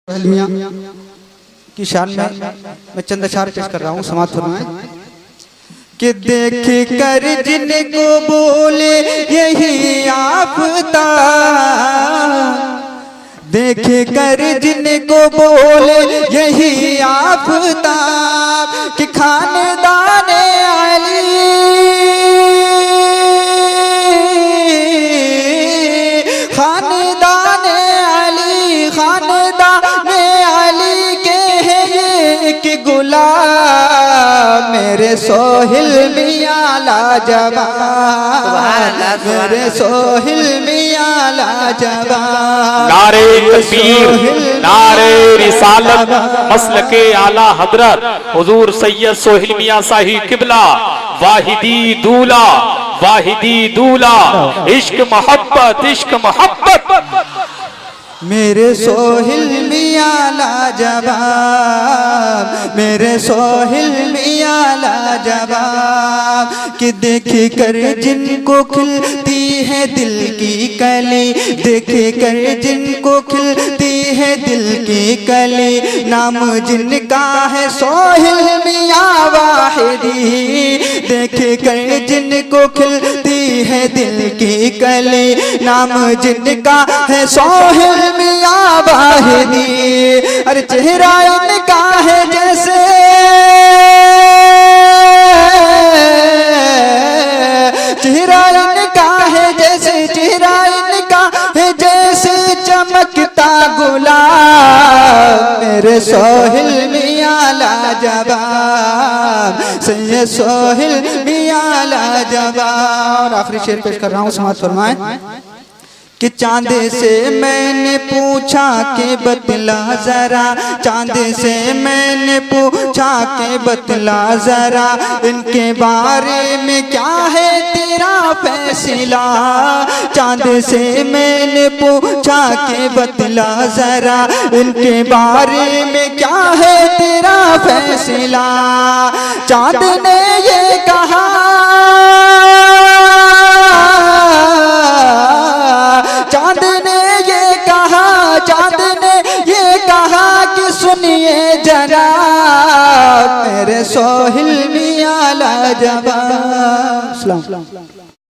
मियां की शान में मैं चंद अशार पेश कर रहा हूँ, समाप्त फरमाएं। कि देख कर जिनको बोले यही आफता, देख कर जिनको बोले यही आफता, कि खानदाने अली, खानदाने अली, खानदाने अली के है ये कि गुलाम मेरे सोहिल मियां लाजवाब, मेरे सोहिल मियां लाजवाब। नारे तकबीर, नारे रिसालत, मसलके आला हजरत हुजूर सैयद सोहिल मियां साहिब किबला, वाहिदी दूला, वाहिदी दूला, इश्क मोहब्बत, इश्क मोहब्बत। मेरे सोहिल मियां लाजवाब, मेरे सोहिल मियां लाजवाब, कि देख कर जिनको खिलती है दिल की कली, देख कर जिनको खिलती है दिल की कली, नाम जिनका है सोहिल मियां वाहिदी, देख कर जिनको खिलती है दिल की कली, नाम जिनका है सोहिल मियां वाहिदी। अरे चेहरा इनका है जैसे, चेहरा इनका है जैसे, चेहरा इनका है जैसे चमकता गुलाब, मेरे सोहिल मियां लाजवाब, सैयद सोहिल मियां लाजवाब। और आखिरी शेर पेश कर रहा हूँ, समाप्त फरमाएं। कि चांद से मैंने पूछा के बतला जरा, चांद से मैंने पूछा के बतला जरा, इनके बारे में क्या है तेरा फैसला, चांद से मैंने पूछा के बतला जरा, इनके बारे में क्या है तेरा फैसला। चांद ने ये कहा, चांद ने ये कहा, चांद ने ये कहा कि सुनिए जरा, मेरे सोहिल मियां लाजवाब।